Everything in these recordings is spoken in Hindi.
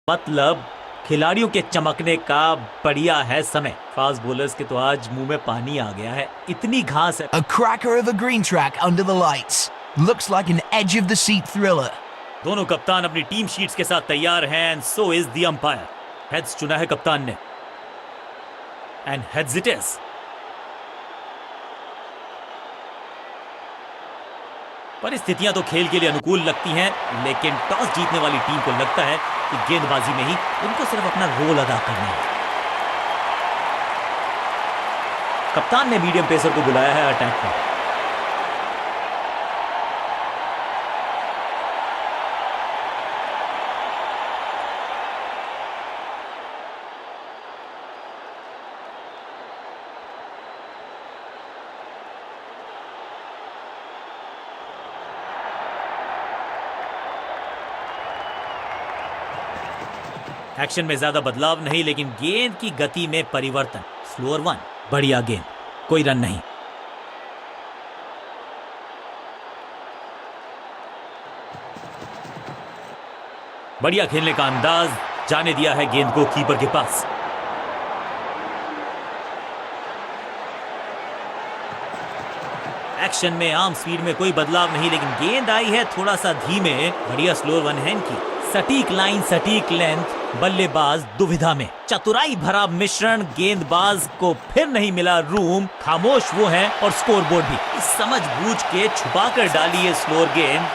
मतलब खिलाड़ियों के चमकने का बढ़िया है समय। फास्ट बॉलर्स के तो आज मुंह में पानी आ गया है, इतनी घास है। A cracker of a green track under the lights. Looks like an edge of the seat thriller. दोनों कप्तान अपनी टीम शीट्स के साथ तैयार हैं and so is the umpire. Heads चुना है कप्तान ने एंड हेड्स इट इज। परिस्थितियां तो खेल के लिए अनुकूल लगती हैं, लेकिन टॉस जीतने वाली टीम को लगता है कि गेंदबाजी में ही उनको सिर्फ अपना रोल अदा करना है। कप्तान ने मीडियम पेसर को बुलाया है अटैक पर। एक्शन में ज्यादा बदलाव नहीं, लेकिन गेंद की गति में परिवर्तन। स्लोअर वन, बढ़िया गेंद, कोई रन नहीं। बढ़िया खेलने का अंदाज, जाने दिया है गेंद को कीपर के पास। एक्शन में आर्म स्पीड में कोई बदलाव नहीं, लेकिन गेंद आई है थोड़ा सा धीमे। बढ़िया स्लोअर वन हैंड की, सटीक लाइन, सटीक लेंथ। बल्लेबाज दुविधा में, चतुराई भरा मिश्रण। गेंदबाज को फिर नहीं मिला रूम, खामोश वो हैं और स्कोरबोर्ड भी। समझ बूझ के छुपा कर डाली है स्लोअर गेंद।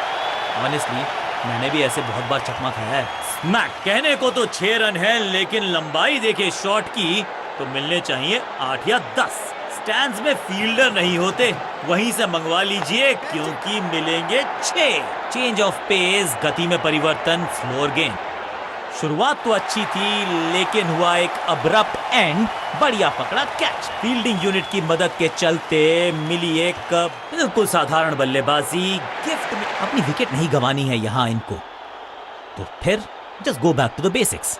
ऑनेस्टली मैंने भी ऐसे बहुत बार चकमा खाया है। स्मैक, कहने को तो 6 रन है, लेकिन लंबाई देखे शॉट की तो मिलने चाहिए 8 या 10। स्टैंड्स में फील्डर नहीं होते, वहीं से मंगवा लीजिए क्योंकि मिलेंगे 6। चेंज ऑफ पेस, गति में परिवर्तन, स्लोअर गेंद। शुरुआत तो अच्छी थी, लेकिन हुआ एक अब्रप्ट एंड। बढ़िया पकड़ा कैच। फील्डिंग यूनिट की मदद के चलते मिली एक बिल्कुल साधारण बल्लेबाजी। गिफ्ट में अपनी विकेट नहीं गंवानी है यहां इनको, तो फिर just go back to the basics.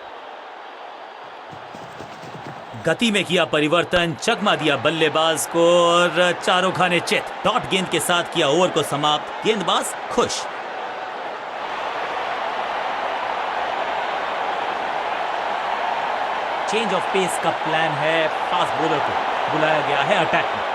गति में किया परिवर्तन, चकमा दिया बल्लेबाज को और चारों खाने चित। डॉट गेंद के साथ किया ओवर को समाप्त। गेंदबाज खुश। चेंज ऑफ पेस का प्लान है। फास्ट बॉलर को बुलाया गया है अटैक में।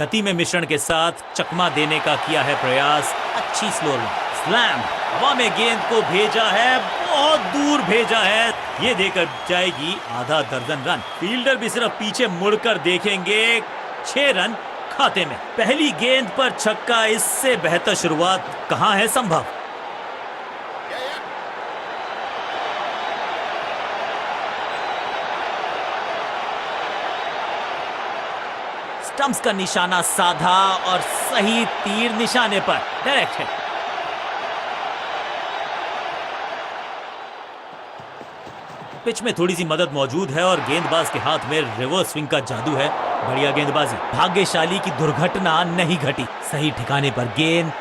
गति में मिश्रण के साथ चकमा देने का किया है प्रयास। अच्छी स्लोअर स्लैम, हवा में गेंद को भेजा है, बहुत दूर भेजा है। ये देकर जाएगी आधा दर्जन रन। फील्डर भी सिर्फ पीछे मुड़कर देखेंगे। 6 रन खाते में। पहली गेंद पर छक्का, इससे बेहतर शुरुआत कहां है संभव। स्टंप्स का निशाना साधा और सही तीर निशाने पर डायरेक्ट है। पिच में थोड़ी सी मदद मौजूद है और गेंदबाज के हाथ में रिवर्स स्विंग का जादू है। बढ़िया गेंदबाजी। भाग्यशाली की दुर्घटना नहीं घटी। सही ठिकाने पर गेंद,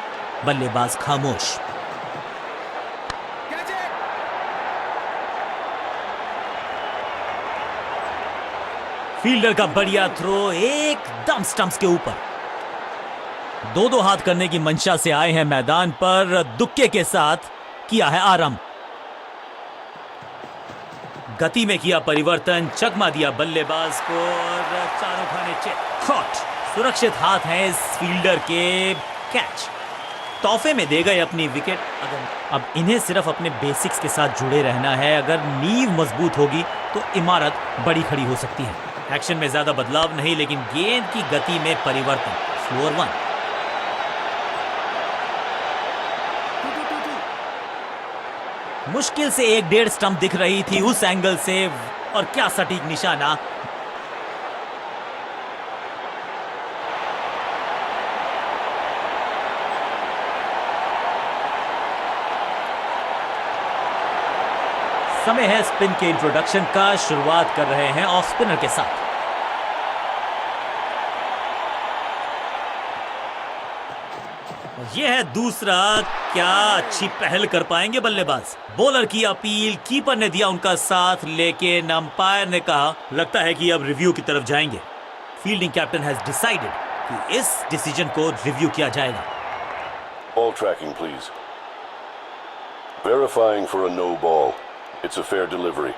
बल्लेबाज खामोश। फील्डर का बढ़िया थ्रो, एकदम स्टंप्स के ऊपर। 2-2 हाथ करने की मंशा से आए हैं मैदान पर। दुक्के के साथ किया है आरंभ। गति में किया परिवर्तन, चकमा दिया बल्लेबाज को और चारों खाने चित। शॉट, सुरक्षित हाथ हैं इस फील्डर के। कैच, तोहफे में दे गए अपनी विकेट। अब इन्हें सिर्फ अपने बेसिक्स के साथ जुड़े रहना है। अगर नींव मजबूत होगी तो इमारत बड़ी खड़ी हो सकती है। एक्शन में ज्यादा बदलाव नहीं, लेकिन गेंद की गति में परिवर्तन। स्लोअर वन, मुश्किल से 1-1.5 स्टंप दिख रही थी उस एंगल से, और क्या सटीक निशाना। समय है स्पिन के इंट्रोडक्शन का। शुरुआत कर रहे हैं ऑफ स्पिनर के साथ। यह है दूसरा। क्या अच्छी पहल कर पाएंगे बल्लेबाज। बॉलर की अपील, कीपर ने दिया उनका साथ, लेकिन अंपायर ने कहा लगता है कि अब रिव्यू की तरफ जाएंगे। फील्डिंग कैप्टन हैज डिसाइडेड कि इस डिसीजन को रिव्यू किया जाएगा। Ball tracking, please. Verifying for a no ball. It's a fair delivery.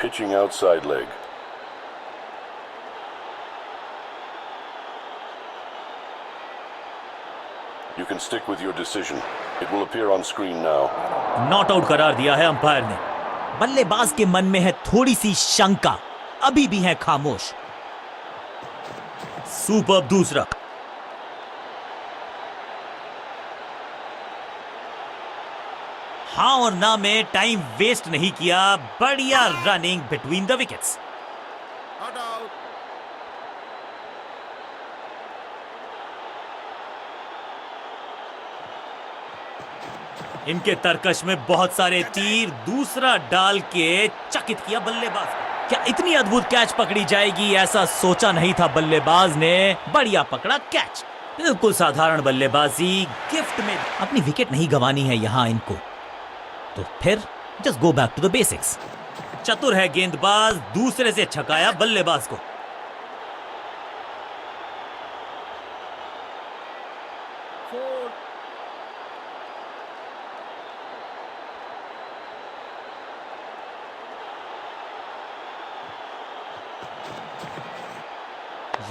Pitching outside leg. You can stick with your decision. It will appear on screen now. Not out करार दिया है अंपायर ने। बल्लेबाज के मन में है थोड़ी सी शंका, अभी भी है खामोश। सुपर दूसरा। हाँ और ना में टाइम वेस्ट नहीं किया, बढ़िया रनिंग बिटवीन द विकेट्स। इनके तरकश में बहुत सारे तीर, दूसरा डाल के चकित किया बल्लेबाज को। क्या इतनी अद्भुत कैच पकड़ी जाएगी, ऐसा सोचा नहीं था बल्लेबाज ने। बढ़िया पकड़ा कैच। बिल्कुल साधारण बल्लेबाजी, गिफ्ट में। अपनी विकेट नहीं गंवानी है यहां इनको, तो फिर just go back to the basics. चतुर है गेंदबाज, दूसरे से छकाया बल्लेबाज को।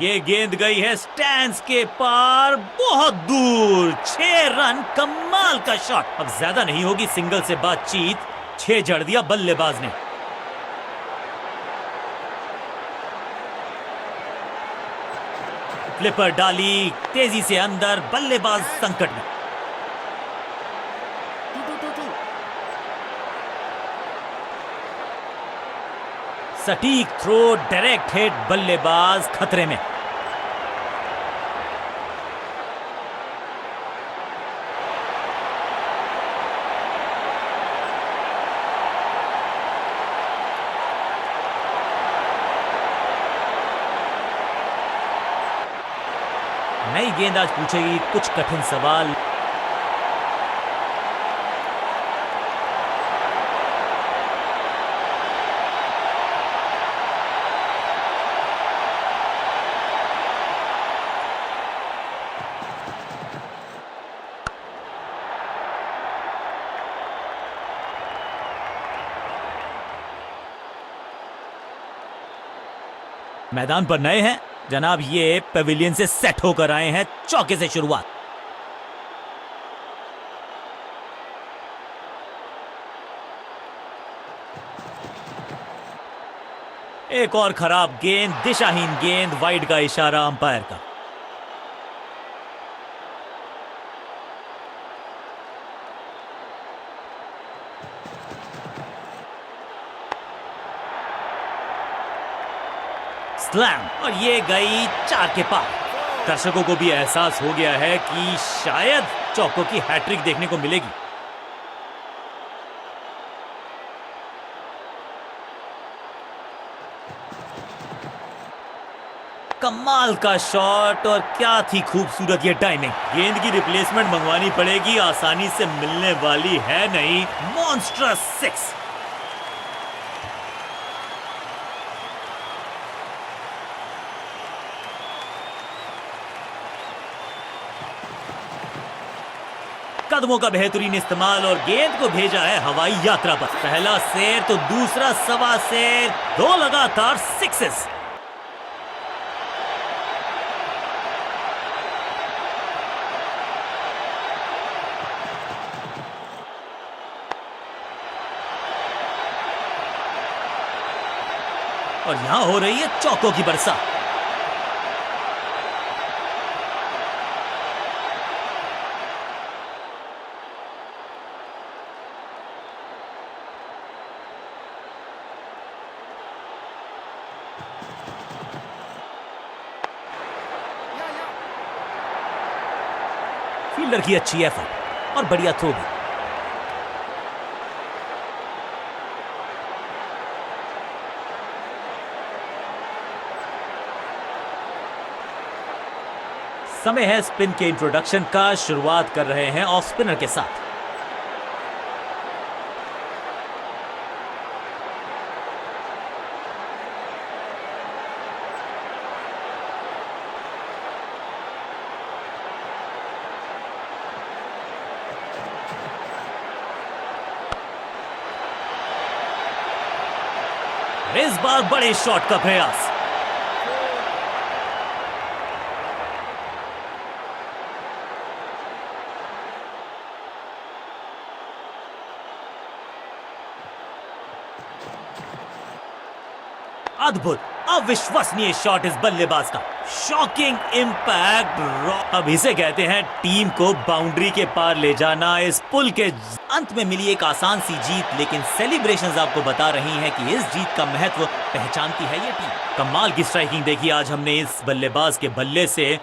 ये गेंद गई है स्टैंड्स के पार, बहुत दूर। 6 रन, कमाल का शॉट। अब ज्यादा नहीं होगी सिंगल से बातचीत, 6 जड़ दिया बल्लेबाज ने। फ्लिपर डाली तेजी से अंदर, बल्लेबाज संकट में। सटीक थ्रो, डायरेक्ट हिट, बल्लेबाज खतरे में। नई गेंद आज पूछेगी कुछ कठिन सवाल। मैदान पर नए हैं जनाब, ये पेविलियन से सेट होकर आए हैं। चौके से शुरुआत। एक और खराब गेंद, दिशाहीन गेंद, वाइड का इशारा अंपायर का। स्लैम, और ये गई 4 के पार। दर्शकों को भी एहसास हो गया है कि शायद चौकों की हैट्रिक देखने को मिलेगी। कमाल का शॉट, और क्या थी खूबसूरत ये टाइमिंग। गेंद की रिप्लेसमेंट मंगवानी पड़ेगी, आसानी से मिलने वाली है नहीं। मॉन्स्ट्रस 6। कदमों का बेहतरीन इस्तेमाल, और गेंद को भेजा है हवाई यात्रा पर। पहला शेर तो दूसरा सवा शेर, 2 लगातार सिक्सेस। और यहां हो रही है चौकों की बरसात। फील्डर की अच्छी एफर्ट और बढ़िया थ्रो भी। समय है स्पिन के इंट्रोडक्शन का। शुरुआत कर रहे हैं ऑफ स्पिनर के साथ। इस बार बड़े शॉट का प्रयास। अद्भुत, अविश्वसनीय शॉट इस बल्लेबाज का। Shocking impact. अब इसे कहते हैं टीम को बाउंड्री के पार ले जाना। इस पुल के अंत में मिली एक आसान सी जीत, लेकिन सेलिब्रेशंस आपको बता रही हैं कि इस जीत का महत्व पहचानती है ये टीम। कमाल की स्ट्राइकिंग देखी आज हमने इस बल्लेबाज के बल्ले से।